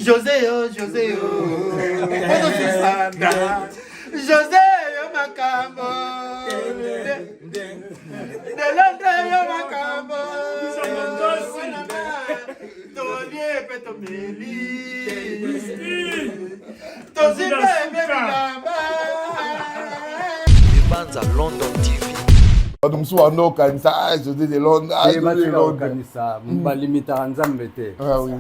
José, José, Macambo. De Londres, Macambo. Tony Petomeli. Tosi Bebe Bilamba. Banza London TV. Donc soit no kanisa José de Londres. José de Londres. Balimita Nzambe te. Ah oui.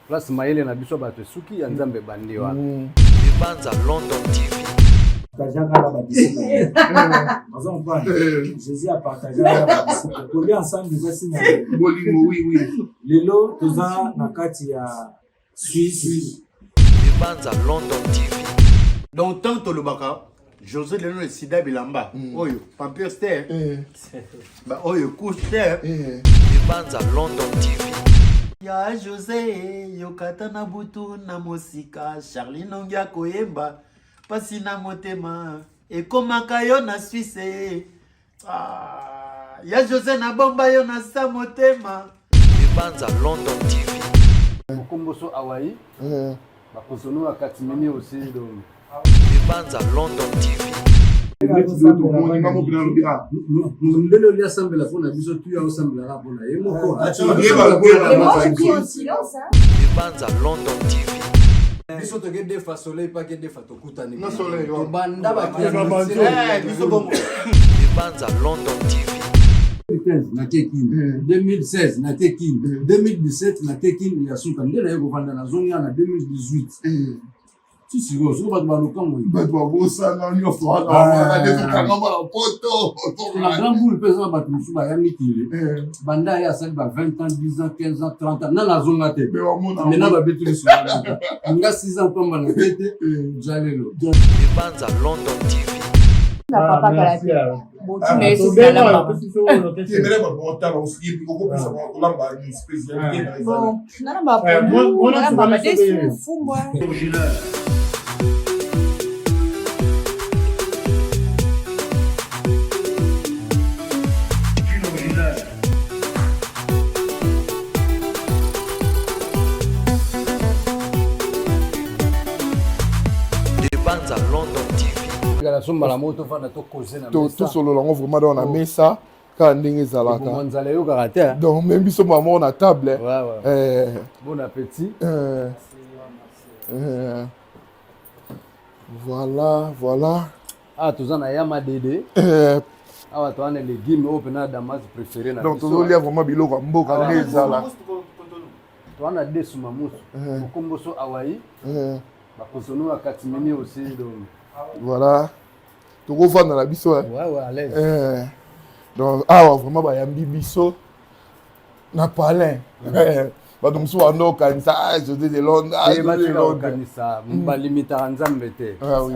Place Maïle na biso bato suki ya Nzambe bandi wana. Banza London TV. Jésus a partagé la disciples. Ensemble, nous avons oui. Lelo, tous na kati ya Suisse. Banza London TV. Donc, tant que le baka, José de Londres Sida Bilamba, Oyo, Pampio Ster, Oyo, Couster, Banza London TV. Ya José, Yokata na butu na mosika, Charlie Nongia Koyemba, pasi na motema, ekomaka yo na Suisse. Ya José na bomba yo na sa motema. Banza London TV. Mukomboso Hawaii. Bakosono akatimini aussi donc. Banza London TV. Ndelo lia sambela pona biso tu ya osambela la pona yemo ko. Moi je prie en silence hein. Banza London TV. Biso to get defa soleil pas get defa to kutani. Non soleil. Banda ba Biso bongo. Banza London TV. 2015 na Tekin, 2016 na Tekin, 2017 na Tekin ya suka ndela yeko vanda na zone ya na 2018. Si go so ba lokango. Ba bosa na nyo fwa na dezo kanga ba poto. La grande boule pesa ba tusuba ya mitile. Banda ya sali ba 20 ans, 10 ans, 15 ans, 30 ans na zonga te. Mais na ba betuli so. Nga 6 ans tomba na tete, jalelo. Banza London TV. Papa Kalate. Bon, tu me laisses ça là-bas. Bon, non, bah, pour nous, on va déçu, fou, moi. Banza London TV. La somba la moto fana to causer na Tout solo lango vraiment dans la mesa quand ndenge zalaka. Monzala yo caractère. Donc même biso maman na table. Bon appétit. Voilà. Ah tozana yama dede. Ah to ana légumes au pena damas préféré na. Donc tozo lia vraiment biloko mboka ndenge zala. To ana desu mamusu. Mukomboso Hawaii. Bakosono akatimini aussi donc. Voilà. Tu revois dans la biso. Ouais, à l'aise. Donc, vraiment, il y a un biso. Na palin. Donc, soit on a un ça, je dis de Londres. Je Londres. Balimita Nzambe te. Ah oui.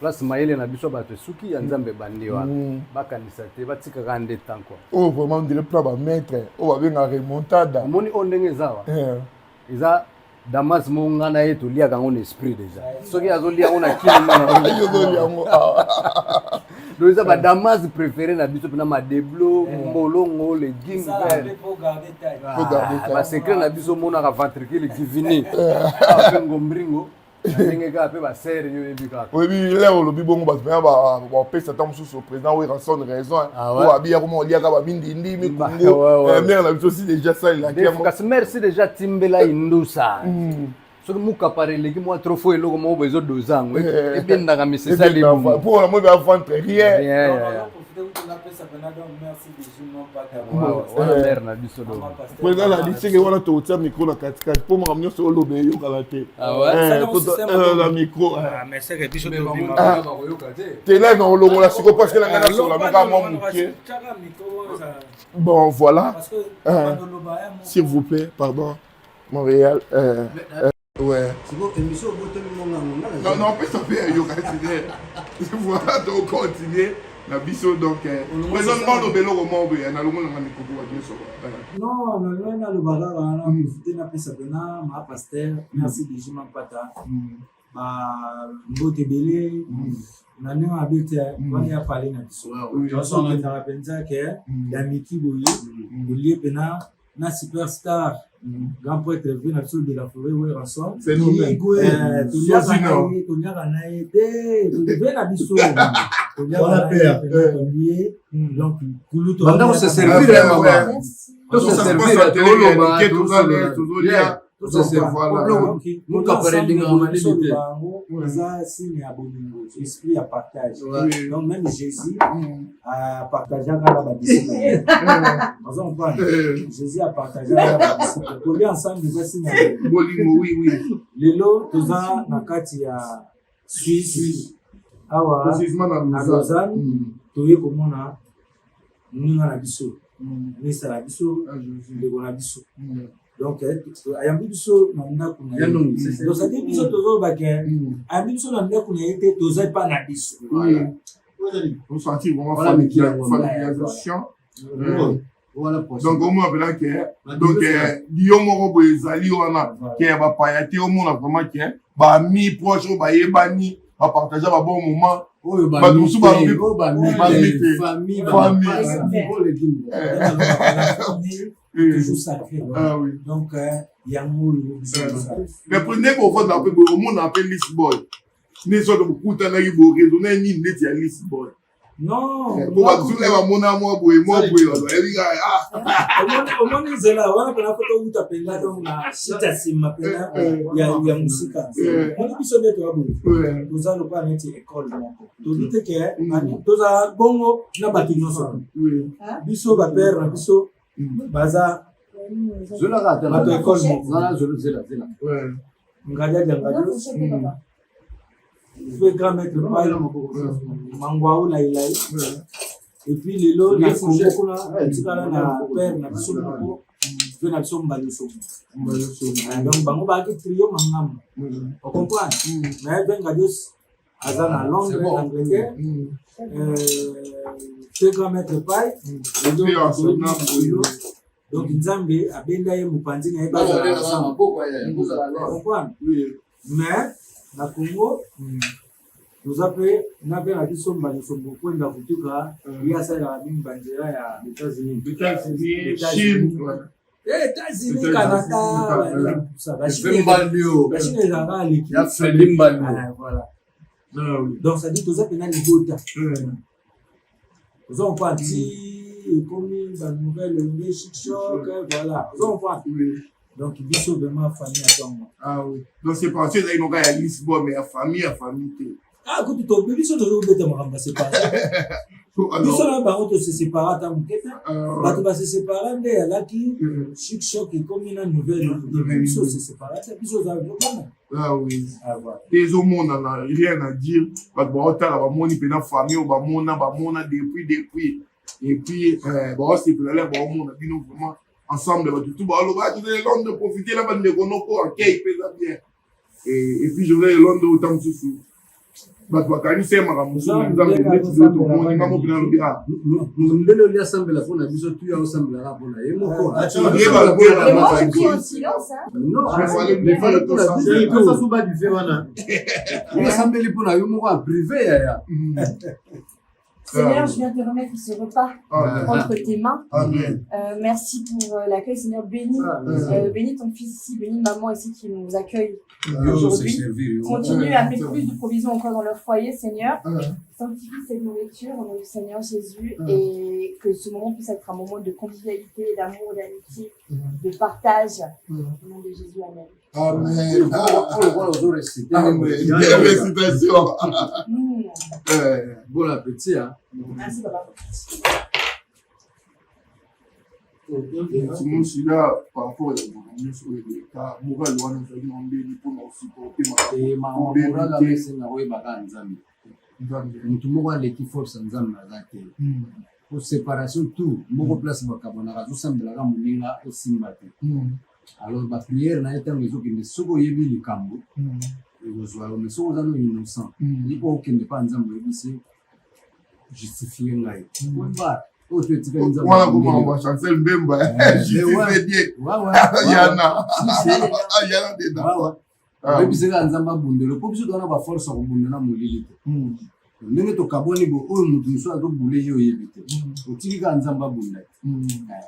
Place Maïle na biso bato suki ya Nzambe bandi wana. Bakanisa te batika kande temps quoi. Oh, vraiment, on dirait pas ba maître. Oh, ba benga remontada. Moni ondenge zawa. Iza Damas mongana yetu lia kango esprit déjà. Soki azolia on a kini mona. Donc ça ba Damas préféré na biso na ma deblo, molongo, les gings verts. Pour garder taille. Ba secret na biso mona ka ventricule qui vini. Ah ngombringo. Ndenge ka pe ba serre yo ebika. Oui, là on le bibongo ba ba pesa tam sous président oui rançon raison. Ou abia comment lia ka ba mindi mi kungo. Mais on a vu aussi déjà ça il a merci déjà Timbela Indusa. Soki muka parele ki moi trop fou eloko mo bezo dozango et bien ndaka mise sali pour la moi va vendre rien. Merci na biso do. Pour la lycée que on a tout ça micro la 4 pour me ramener sur le meilleur kalaté. Ah ouais. La micro. mais c'est que biso do t'es là dans le la siko parce que la ngana sur la mika moi muké. Bon voilà. S'il vous plaît, pardon. Montréal ouais. Non, on peut s'appeler yo continuer. Voilà, donc continuer. La biso donc présentement le belo comment on na longo na miko kwa biso. Non, na le bazar na mfite na pesa bena ma pasteur merci de jima pata. Ba mbote belé na nyo habite on ya parler na biso. Je sens que ça pensa que la miki boye bolie pena na superstar grand prêtre vu na biso de la forêt ouais ensemble C'est nous-mêmes. toliaka na ye te tolive na biso toliaka donc kulu banda ko se servir ya mama to se servir ya toloba tozolia to se servir voilà mon caparel nga malibité ça signe ya bolingo esprit à partage donc même Jésus a partagé avec la disciples on parle Jésus a partagé avec la disciples pour lui ensemble déjà signe bolingo oui lelo toza na kati ya Suisse awa na Lausanne toye komona ninga na biso ministre na biso ndeko na biso donc ayambi biso na ndako na ye donc ça dit biso tozobake ayambi biso na ndako na ye te toza pa na biso on sentit vraiment familiarisation donc au moins appelant que donc Guillaume Morobo ezali wana que ba payate au monde vraiment que ba mi proche ba yebani ba partager ba bon moment ba musu ba famille toujours sacré donc yango mais prenez pour votre appel au monde appelle Lisboy ne soit que beaucoup de gens qui raisonner ni net ya Lisboy non pour ba tout va mona mo boy omoni zela wana pana foto utapenda donc na sita sima pena ya musika on biso neto abo toza lo pa neti école moko to dite ke toza bongo na batu nyonso biso ba père na biso baza zela rata na école moko zala zela ngadia je vais grand mettre mangwaou la ilai et puis lelo na Congo kuna tikala na père na biso moko je na biso mbaluso donc bango ba ki trio mangam on comprend mais ben gadios azana Londres en Angleterre je grand mettre pai donc nzambe abenda ye mupanzi na ye ba comprend mais na Congo nous appelons na biso mbaluso kwenda kutuka ya sala ya banjera ya États-Unis Chine États-Unis Canada ça va chier bachine zanga leki ya Felimba voilà donc ça dit tous appelés na libota ils ont parti comme la nouvelle le choc voilà ils ont parti donc biso vraiment famille atongo donc c'est parce que ils n'ont pas Lisbonne mais famille écoute to biso to beta makamba c'est pas biso na bango to se séparer tant muketa bato ba se séparer nde ya laki chic choc et comme une nouvelle biso se séparer biso za vraiment voilà les hommes n'a rien à dire parce que ba ba moni pena famille ba mona depuis et puis ba c'est pour aller ba mona bino vraiment ensemble tout ba lo ba tu les longs de profiter là ba de konoko en kay pesa bien et puis je vais Londres autant que souci bato bakanisi makambo nzambe neti zoto moni ngamo pena lobi ndele oli asambela mpona biso tu ya osambelaka mpona ye moko osambeli mpona yo moko en privé yaya. Seigneur, je viens te remettre ce repas entre tes mains. Merci pour l'accueil, Seigneur. Bénis ton fils ici, bénis maman ici qui nous accueille aujourd'hui. Continue à mettre plus de provisions encore dans leur foyer, Seigneur. Sanctifie cette nourriture au nom du Seigneur Jésus et que ce moment puisse être un moment de convivialité, d'amour, d'amitié, de partage. Au nom de Jésus, Amen. Amen. Bon appétit. Merci, papa. Sinon, si là, par rapport à la sur les cas, moral, on a demandé pour nous supporter mutu moko aleki force nzambe aza te po séparation tout moko place bakabonaka azosambelaka moninga esimba te alors bapriere na ye ntango ezokende soki oyebi likambo ekozwa yo mais soki oza no innocent lipo okende mpa nzambe oyebisi justifie ngai obara oyo to etikali nzambe chancel mbemba justifie die yana deda oyebisaka nzambe abundelo mpo biso towana baforce ya kobundela molili te ndenge tokaboni bo oyo moto mosusu azobule ye oyebi te otiki kaka nzambe abunda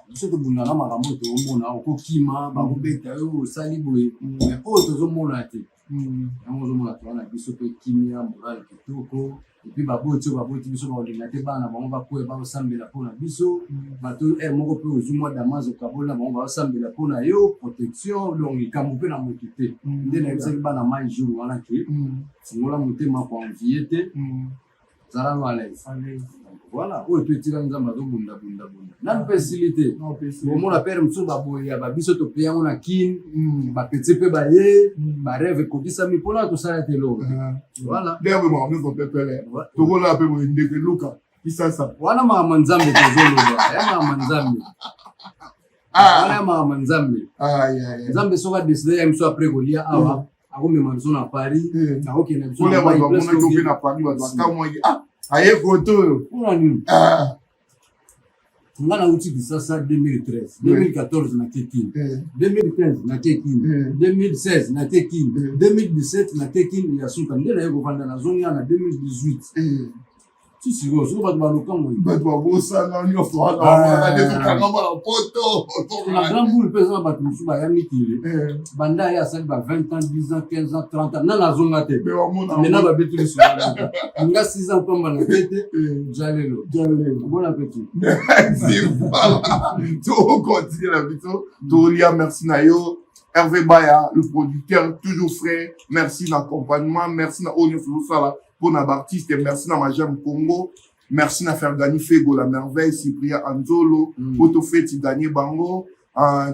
biso tobundana makambo toomona okokima bakobeta yo osali boye mais oyo tozomona te yango ozomona towana biso mpe kimia morale kitoko epuis baboti oyo baboti biso bakolinga te bana bango bakoya bakosambela mpona biso bato moko mpe ozwi mwa damas okaboli na bango bakosambela mpona yo protection donc likambo mpe na motu te nde nayebisaki bana mai jour wana ke fungola motema koanvie te zala no alaise voilà oyo toetika nzambe azobundabunda nanu mpe esili te omona pere mosusu baboya babiso tope yango na kini bapeti mpe baye bareve ekokisami mpona tosala te eloko voilà tokola mpe boye ndeke luka kisasa wana maama nzambe tozoloba ya maama nzambe wana ya maama nzambe nzambe soki adeside ya biso apres kolia awa akomema biso na paris akokenda biso na paris bato bakamwaki aye koto oyo mpona nini nga nauti kisasa 2013 2014 nake kini 2015 nake kini 2016 nake kini 2017 nake kini ya suka nde naye kovanda na zoni ya na 2018 sisiko soko bato balokango bato babosana nyonso wana poto na grand boule mpe eza na bato mosusu baya mikili banda ye asali ba 20 ans 10 ans 15 ans 30 ans na nazonga te mena babeti lisonga nga 6 ans pamba na tete jalelo bona peti tokontinue na biso tolia merci na yo Hervé Baya le producteur toujours frais merci d'accompagnement merci na oyo nyonso osala pour na artiste merci na Majam Congo merci na Fergani Fego la merveille Cyprien Anzolo Poto Feti gagné bango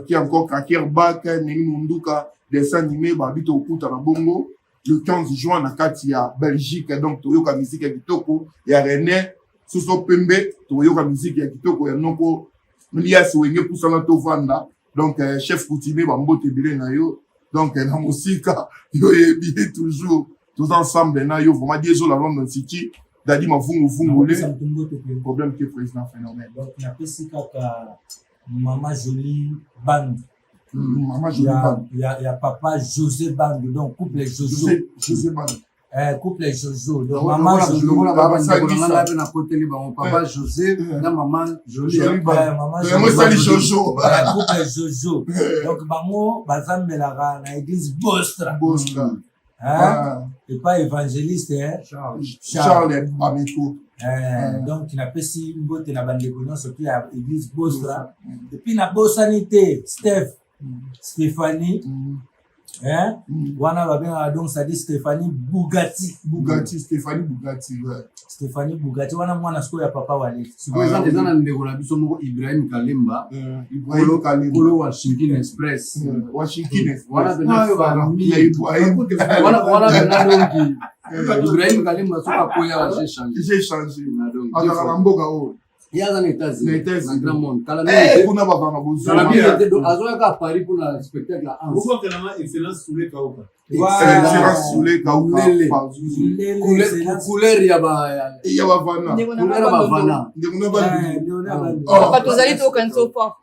qui encore Kaker Bak Neni Munduka dessin animé babito okuta na bongo le 15 juin na kati ya Belgique donc toyoka musique ya kitoko ya René Soso Pembe toyoka musique ya kitoko ya noko Lias Wenge pusana to vanda donc chef coutumier bambote belé na yo donc na musika yo yebi toujours tous ensemble na yo vraiment des la London City dadi mavungu le problème que président phénomène donc na pesi kaka Mama Jolie Band Mama Jolie Band ya papa José Band donc couple José Band couple Jojo donc Mama Jolie na côté papa José na Mama Jolie Mama Jojo couple Jojo donc bango bazambelaka na église Bostra et pas évangéliste Charles Bameko donc na pesi mbote na bandeko nyonso to ya église Bostra et puis na bosanité Stéphanie wana babengaka donc ça dit Stéphanie Bugatti wana mwana sikoyo ya papa wale sikoyo eza na ndeko na biso moko Ibrahim Kalimba kolo Washington Express wana pena famille wana pena donki Ibrahim Kalimba soka koya wa j'ai changé azaka mboka oyo yaza na États-Unis na Grand Monde kala kuna baba na bozo na bien te do azoya ka Paris pour la spectacle à Anse pourquoi que la excellence sous les kauka excellence sous les kauka couleur ya ba vana couleur ba vana ndekuna ba papa tozali to kanso pa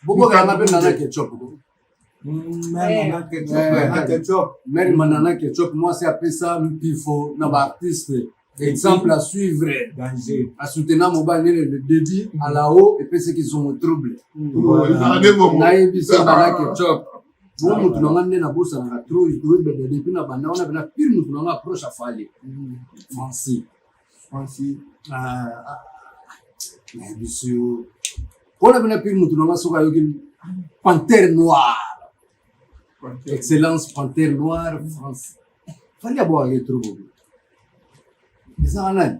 boko kana pe nana ketchup même manana ketchup moi c'est appelé ça pifo na ba artiste exemple à suivre à soutenir mobile le débit à la haut et puis ceux qui sont au trouble naïbisa bana ketchup bon mutu nanga nde na bosa na trop to bebe depuis na banda on a bena pire mutu nanga approche à fali Fancy naïbisio on a bena pire mutu nanga soka yoki panthère noire excellence panthère noire France fali abo ya trop Bisa nani?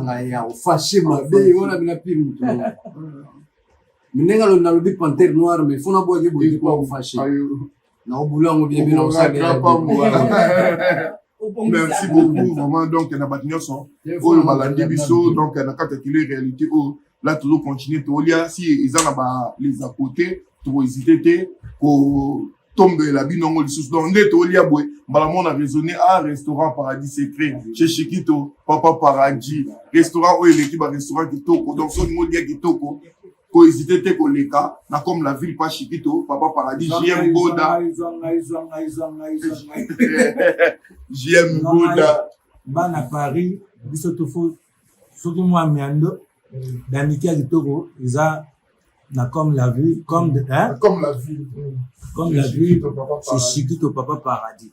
Ngaya ufashe mabe wana bila pili mtu. Minenga lo nalobi panthère noire mais fona boye ke boye kwa ufashe. Na obulango bien bien osale. Merci beaucoup vraiment donc na batinyo son. Oyo balandi biso donc na kata kile réalité o là toujours continuer to lia si ils en ba les à côté to hésiter te ko tombe la binongo lisusu donc nde tolia boye mbala mona raisonner restaurant paradis secret chez Chiquito papa paradis restaurant oyo eleki ba restaurant kitoko donc so ngo lia kitoko ko hésiter te ko leka na comme la ville pas Chiquito papa paradis JM Goda JM Goda bana Paris biso tofo soki mwa miando d'amitié à Kitoko, ils ont comme la vie, comme la vie, c'est Chiquito Papa Paradis.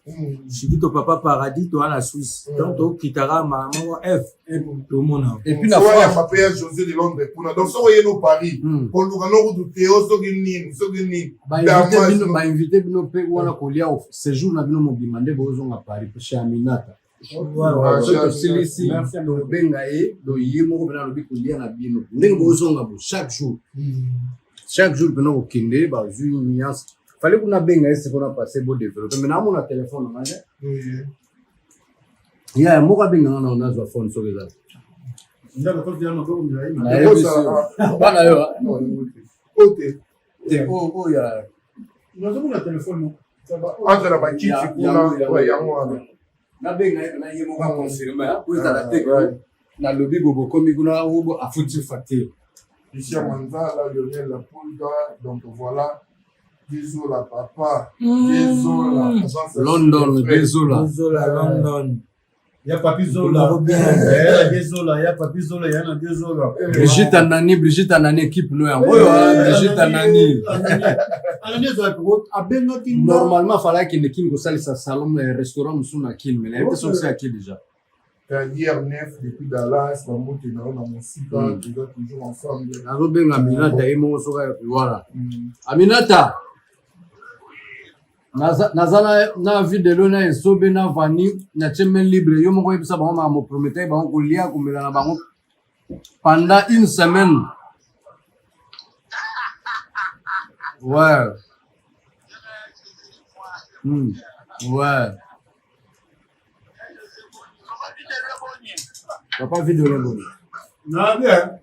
Chiquito Papa Paradis, toi la Suisse. Donc, tu quittera maman F. Tout le monde. Et puis, la fois, il m'a payé José de Londres. Donc, ça, vous au Paris. Pour nous rendre au Théo, invité Bino Pe ou la Colia, ce jour, nous avons demandé à Paris, chez Aminata. Chaque jour, nous avons kinde, fallait qu'on a bien ce qu'on a passé pour développer. Maintenant, on a téléphone. Il y a un mot à bien on a un phone sur les autres. Donc voilà. Désolé papa. London, désolé. London. Il y a Papi Zola. Il y a Zola, il y a Papi Zola, il y a Zola. Brigitte Anani équipe nous. Brigitte Anani. Normalement, il fallait qu'il y ait une salon et restaurant mais il y a une société à qui déjà. Carrière neuf depuis Dallas, dans mon site, toujours ensemble. Voilà. Aminata. Na vie de l'ona et sobe na vani na chemin libre yo moko yebisa bango ma mo promettre bango kolia komela na bango pendant une semaine. Ouais. Ouais. Papa vidéo le bon. Non bien.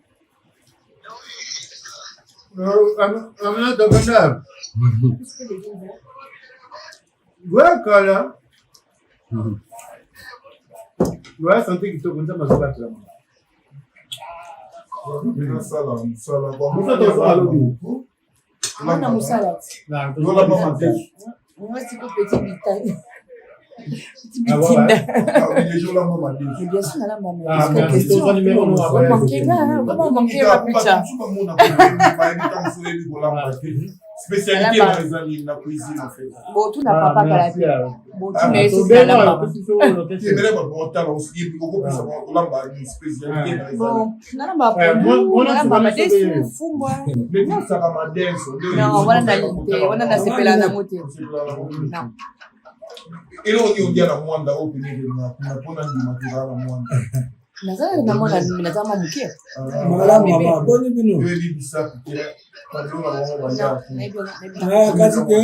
Amina Doganda. Ouais, Kala. Ouais, santé qui te compte ma soeur là. Mwana musala. Moi c'est pour petit bitin. Petit bitinda. Bien sûr la maman. Parce que question comment manquer ma pizza. Spécialité dans les amis, la cuisine en fait. Bon, tout n'a pas la vie. Bon, tout n'est pas la maman. Bon, kasi te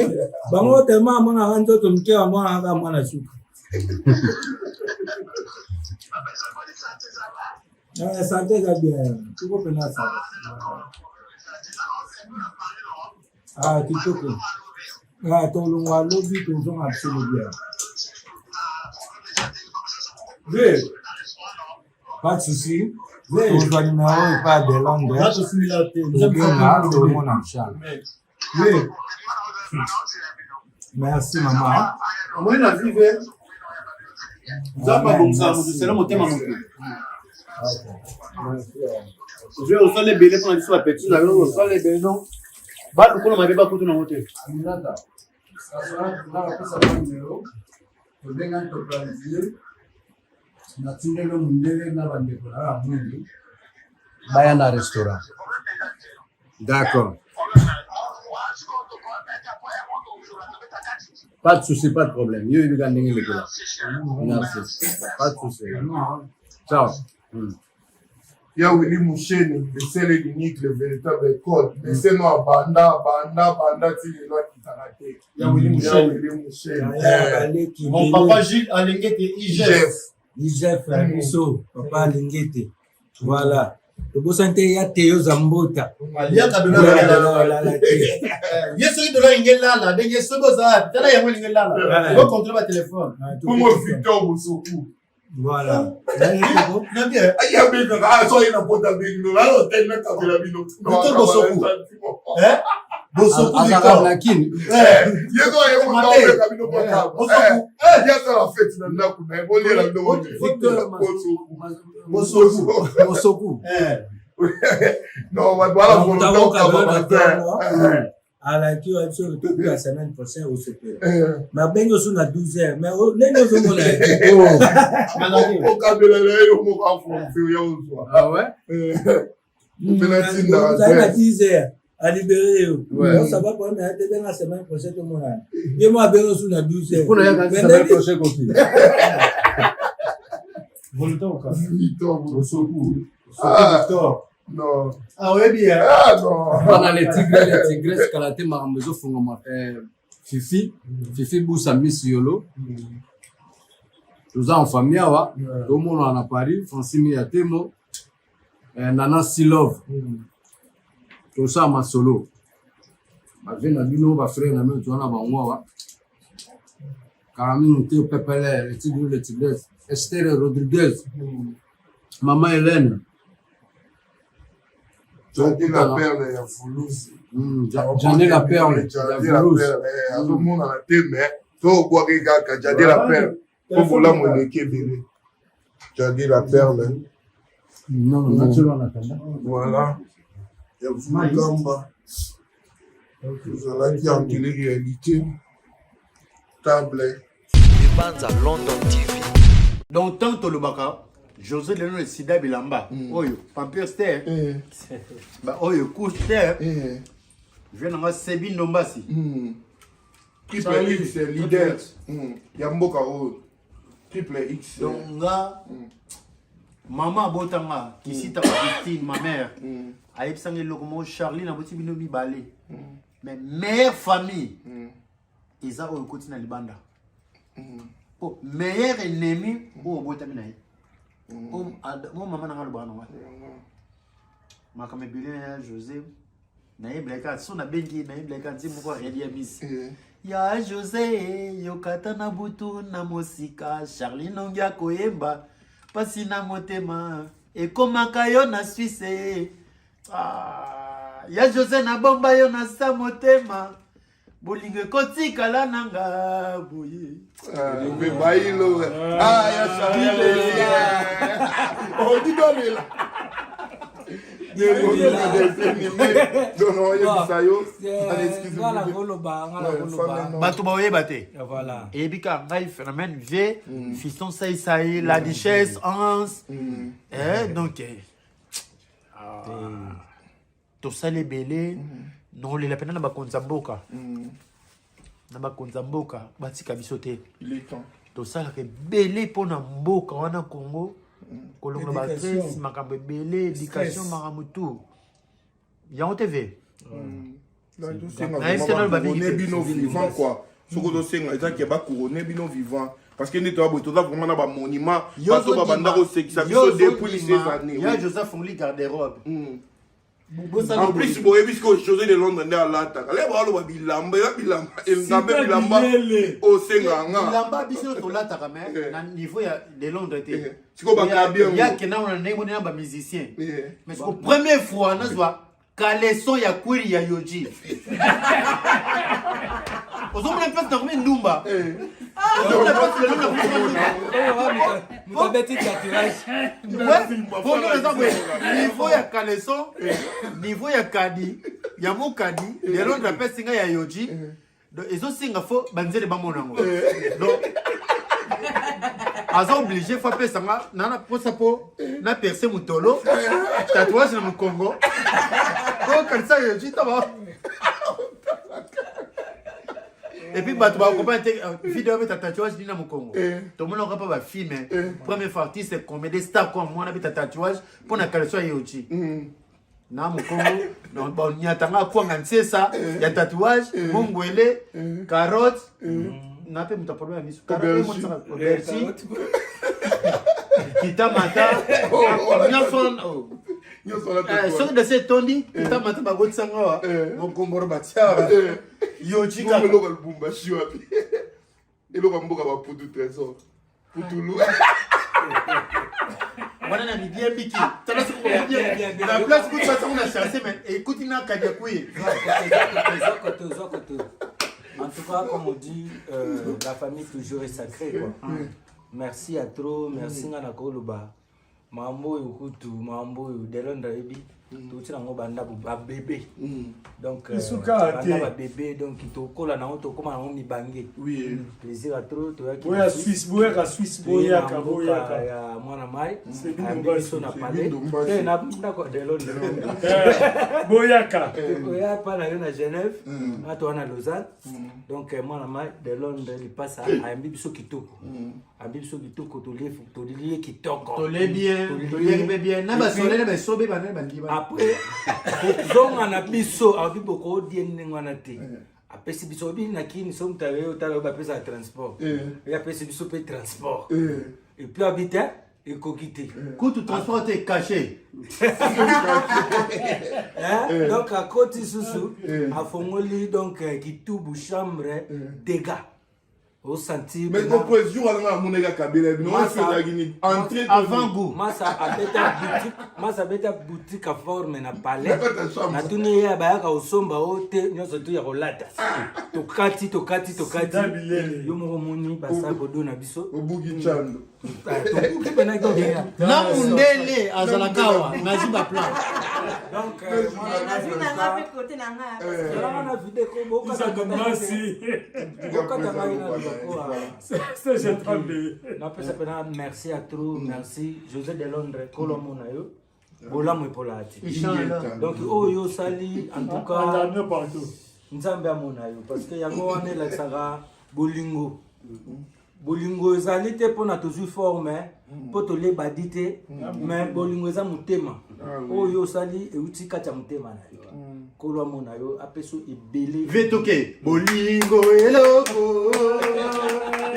bango tellement mona hanzo to mke wa mwana anga mwana suka santé za bien tuko pena sana kitoko tolongwa lobi tozonga absolu bien pas de souci. Aujourd'hui, numéro pas de Londres. Merci, maman. Moi, la vie, c'est le moteur. Je vais aussi les bélés pour la petite. Je vais aussi les bélés. Bah, le coup, on m'avait pas coûté dans le moteur. Bayana restaurant. D'accord. Pas de souci, pas de problème. Merci. Pas de souci. Ciao. Il y a Willy Mouchen, le seul et l'unique, le véritable code. Mais c'est non, Banda, c'est le nom qui t'a raté. Il y a Willy Mouchen. Mon papa Gilles Alingete IGF. IGF, papa Alingete. Voilà. Le beau santé, il y a Théo Zambota. Il y a Kaduna. Yes, il doit y avoir des yes, il y a contrôler ma téléphone. Comment Victor Boussokou? Voilà. Il y a bien que soyez dans votre avis. Nous allons tenir la vie. Victor Boussokou. Boussokou Victor Lakin. Il y a la fête Boussokou. Non, voilà, à la qui va sur toute la semaine prochaine au CP. Mais ben yo sur 12h, mais les nous sommes là. Au cas de l'air, on va faire Ah ouais? Vous avez à 10h à libérer. Donc ça va prendre la semaine prochaine tout le monde. Et moi ben sur 12h. Pour la semaine prochaine aussi. Volto quoi. Non. Ah ouais, bien. Ah non. Pendant les tigres, Kalaté Marambezo Fongoma, Fifi Boussa Miss Yolo. Nous avons en famille, tout le monde en a Paris, Francine Yatemo, Nana Silov, tout ça ma solo. Ma vie n'a bino, ma frère n'a même tourné à Bangoua. Caramine, Théo Pepele, les tigres, Esther Rodriguez, Maman Hélène. J'en la perle, il y a Foulouse. J'en ai la perle. J'en ai la perle. Tout le monde en a été, mais tout bois qui a j'en ai la perle. Pour vous là, mon équipe, j'en ai la perle. Non, naturellement, on attend. Voilà. Il y a vous Gamba. Vous allez qui en télé-réalité. Table. Libanza London TV. Donc, tant que le baka, José Léon et Sida Bilamba, Oyo, Pampir Ster, Oyo, Coucher, je viens de Sebi Nombasi. Triple X, c'est leader. Yamboka Road. Triple X. Donc, là, maman Botanga, qui cite Christine, ma mère, a épsangé le mot Charlie, n'a pas été binobi balé. Mais meilleure famille, ils ont eu côté dans le banda. Meilleur ennemi, ou au Botamina. Mon maman n'a pas le bras. Ma caméra José, naïe blacka, son a bengi, naïe blacka, dis moi rien dire miss. Ya José, yo katana butu na mosika, Charlie nongia koyemba, pasi na motema, et komaka yo na Suisse. Ya José na bomba yo na sa motema. Bolingue koti kala nanga boye. Le bailo. Ah, ya Charlie. On dit donner là. Voilà. Et puis quand il phénomène V, fiston Saïsaï, la duchesse Hans. Donc tout ça les belés. Non, les lapins n'ont konzamboka. N'a konzamboka, batika bisoté. Il est temps. Tout ça que belé pour na mboka wana Congo. Kolongo ba stress, makambe belé, éducation maramutu. Ya on TV. Là tout c'est couronné bino vivant quoi. Ce que c'est nga qui ba couronné bino vivant parce que neto abo toza vraiment na ba monument bato ba banda ko sekisa biso depuis ces années. Ya Joseph Fongli garde-robe. En plus, vous avez vu que José de Londres est à l'attaque. Allez voir le bilamba, il n'a pas bilamba au Senganga. Bilamba, bisous, tout l'attaque, mais niveau de Londres, c'est comme un bien. Il y a qui n'a pas de musicien. Mais c'est la première fois, on a Kaleson ya kwiri ya yoji. Ozo mna place na combien Ndumba. Ozo mna place le nom na Ndumba. Petit tatouage. Pour nous exemple niveau ya Kaleson, niveau ya Kadi, ya mo Kadi, les noms de la place singa ya yoji. Donc ils ont singa fo banzele ba monango. Donc azo obligé faut appeler sanga nana posa po na percer mutolo. Tatouage na Congo. Comme ça, je dis, et puis, tu vas comprendre une vidéo avec ta tatouage dans mon Congo. Tout le monde n'aura pas film. Première fois, artiste, c'est comme des stars comme moi, on a ta tatouage pour la calation et aussi. Dans mon Congo, il y a ça, il y a tatouage, mongwele, carotte, on a fait mon problème avec carotte, aubergine, kita mata, soki de se tondi kita mata bakotisanga wa mokomboro batiara yoji kaka eloko lubumbashi wapi eloko mboka baputu trésor putulu wana na bibia biki tala siko bibia la place kuti basa kuna chance mais écoute na kadia kuyi en tout cas comme on dit la famille toujours est sacrée quoi. Merci à trop merci ngana koloba mambo yokutu mambo delonda ebi tout ça ngo banda ba bébé donc banda bébé donc tokola na to koma na mi bangé oui plaisir à trop to ya boya Suisse boya ka ya mwana mai so na parler na ko delonda boyaka ya pa na Genève na to na Lausanne donc mwana mai delonda il passe à ambi biso kitoko ambi biso kitoko to lié kitoko to le bien na ba solé na ba sobe ba na bandiba après zonga na biso abi boko dienne ngwana te apesi biso bi na kini so mtawe otala ba pesa transport ya pesi biso pe transport et puis habiter et coquiter coût transport est caché donc à côté sous a fongoli donc kitubu chambre dégâts au senti mais ko poésie wala monega kabila bino fait gini entrée avant goût masa beta boutique à forme na palais na tuni ya ba ka usomba ote nyoso tu ya kolata tokati yo mo moni basa bodo na biso obugi chando na mundele azalakawa naziba plan donc na côté na nga na vidéo ko boka c'est tremblé na pesa pena merci à trop merci José de Londres Colombo na yo bola mo polati donc oyo sali en tout cas nzambe amona yo parce que yango wana la saga bolingo ezali te pona toujours forme po to le badite mais bolingo eza mutema oyo sali euti kati ya mutema na yo kolwa mona yo apeso ebele vetoke bolingo eloko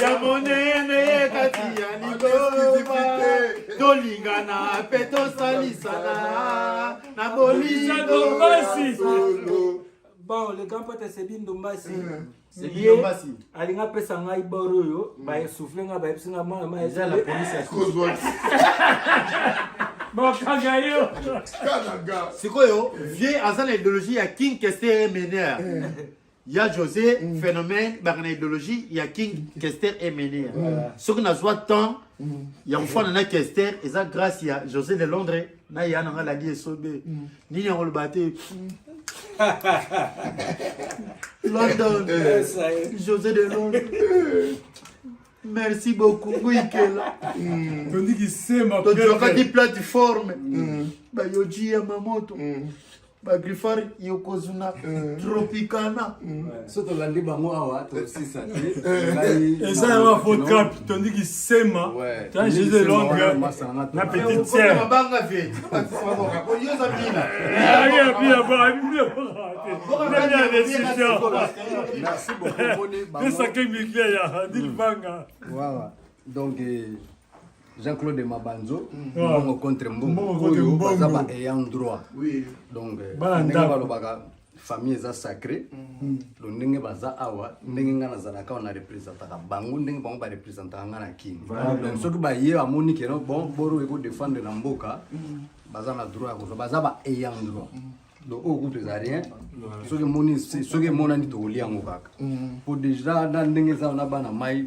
ya monene kati ya liloba tolingana pe tosalisana na bolingo basi bon le grand pote Sebi Ndombasi Sebi Ndombasi alinga pesa ngai boro yo ba souffler nga ba pesa nga ma eza la police ya kozwa Bakagayo kanaga sikoyo vie azana idéologie ya King Kester Mener ya José phénomène bagana idéologie ya King Kester Mener ce que na soit temps ya mfana na Kester eza grâce ya José de Londres na ya na la die sobe ni ya olbate London José de Londres merci beaucoup Wikela Tandis qu'il sait ma tu as dit plateforme ba yoji ya mamoto ba grifar yokozuna tropicana soto landi bango awa to sisa et ça il va faut cap tandis qu'il sait ma tant Jésus de Londres la petite sœur banga vite ko yoza bina merci beaucoup de ça que Miguel ya dit banga voilà donc Jean-Claude Mabanzo mbongo contre mbongo baza ba ayant droit donc balobaka famille eza sacré lo ndenge baza awa ndenge nga nazalaka on a représentaka bango ndenge bango ba représentaka nga na kini donc soki baye amoni keno bon boro eko défendre na mboka baza na droit ko baza ba ayant droit donc au coup de rien soki moni soki monani to liango kaka pour déjà na ndenge za na bana mai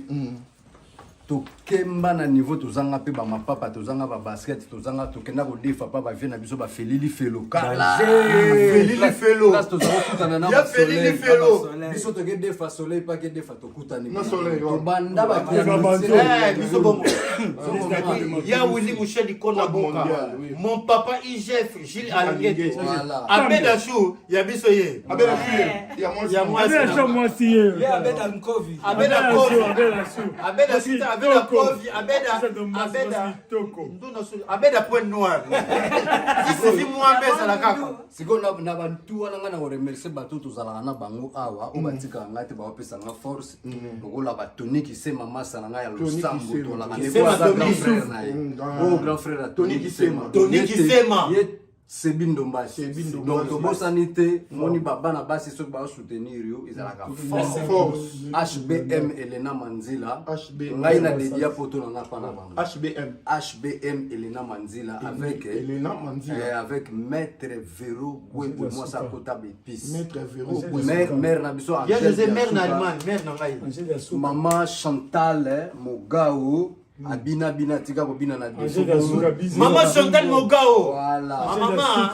to kemba na niveau tozanga pe ba mapapa tozanga ba basket tozanga to kenda ko defa pa ba vie na biso ba felili felo kala felili felo là tozanga kutana na ya felili felo biso to ke defa soleil pa ke defa to kutani na soleil to banda ba biso bongo ya Willy Mouchel Kona Boka mon papa IGF Gilles Alinguete Abeda Chou ya biso ye abela fille ya moi si Abeda Nkovi Abeda Kovi Abeda Sita Abeda Kovi Abeda point noir si moi besa la kaka siko na bantu wana ngana ko remercier bato tozala na bango awa o batika ngate ba opesa nga force lokola ba Tony qui sait mama sana nga ya losambo to la grand frère Tony qui sema Sebi Ndombasi donc tobosani te moni bana basi soki ba soutenir yo ezalaka force HBM Elena Manzila ngai na dédia photo na nga pana bango HBM Elena Manzila avec Elena Manzila avec maître Véro Gwebo moi ça kotable épice maître Véro mère na biso ya José mère na Allemagne mère na ngai maman Chantal Mogao Abina bina tika ko bina na biso. Maman Chantal Mogao. Voilà. Maman,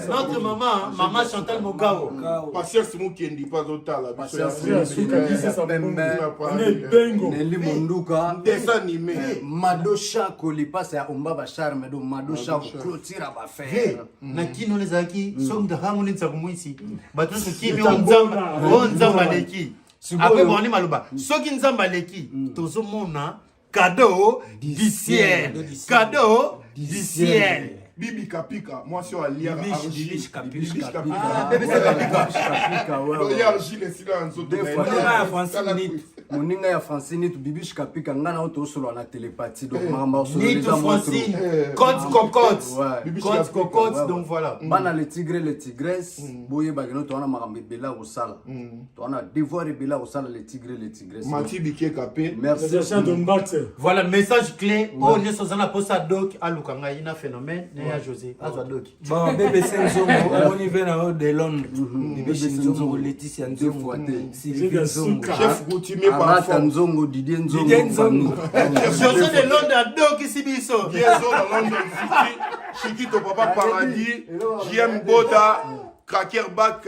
notre maman Chantal Mogao. Patience Mukendi pas total. Nelly Monduka. Dessin animé. Madosha Kolipasa ya Umbaba Charme do Madosha clôture ba faire. Na kino lezaki song de hangu nitsa kumwisi. Bato sukimi onzamba leki. Après boni maluba. Soki nzamba leki tozomona cadeau du ciel. Cadeau du ciel. Bibi Kapika, moi sur Alia. Bibi Kapika. Ah, bébé c'est Kapika. Il y a Argile et silence. Moninga ya Francine tu Bibi Kapika ngana auto solo na télépathie donc mamba solo Ni tout Francine. Côte cocotte. Côte cocotte donc voilà. Bana le tigre les tigresses boye bagino to na makambe bela osala. To na devoir bela osala les tigres les tigresses. Mati Biké Kapé. Merci. Voilà message clé. Oh ne sozana posa doc alukanga ina phénomène. À José, à Zodoc. Bon, bébé Senzongo, on y va de Londres. Bébé Senzongo, Laetitia Nzongo, Sylvie Nzongo, Chef Goutimier Arata Nzongo, Didier Nzongo. José de Londres à Doc ici biso. Bienzo dans London City, Chikito Papa Paradis, JM Boda, Krakerbach,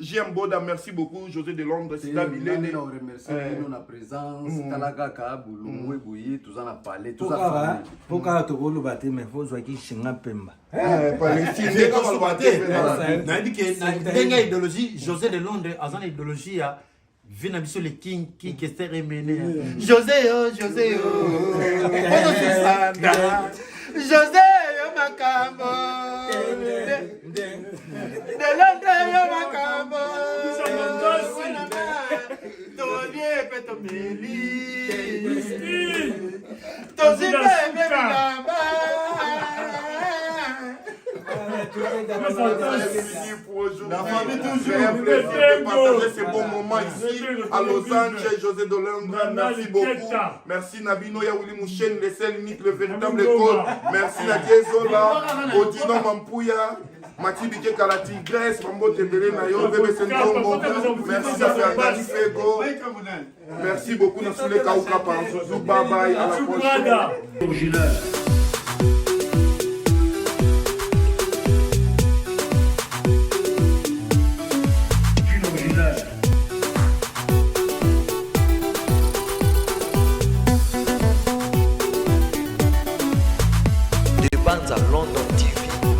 JM Boda, merci beaucoup, José de Londres, c'est la Milène. On remercie la présence, Talagaka, Boulou, Bouye, tout ça on a parlé, tout ça. Pourquoi tu veux le battre, mais il faut que tu sois un peu. Palestine, N'a idéologie, José de Londres, a une idéologie à Vina biso le king qui est remené. José oh, José oh. José yo makambo. De Londres yo makambo. Tolie peto meli. Tozibe bilamba. La famille toujours, un plaisir de partager ces bons moments ici à Los Angeles, José de Londres, merci beaucoup. Merci Nabino Yaouli Mouchen, les seuls uniques, le véritable code. Merci Nadia Zola, Odino Mampouya, Mati Bike Kalati Grèce, Mambo Tembele Nayo, Bébé Sentongo, merci Nafiandani Fego. Merci beaucoup Nasoule Kauka par Zouzou, bye bye, à la prochaine.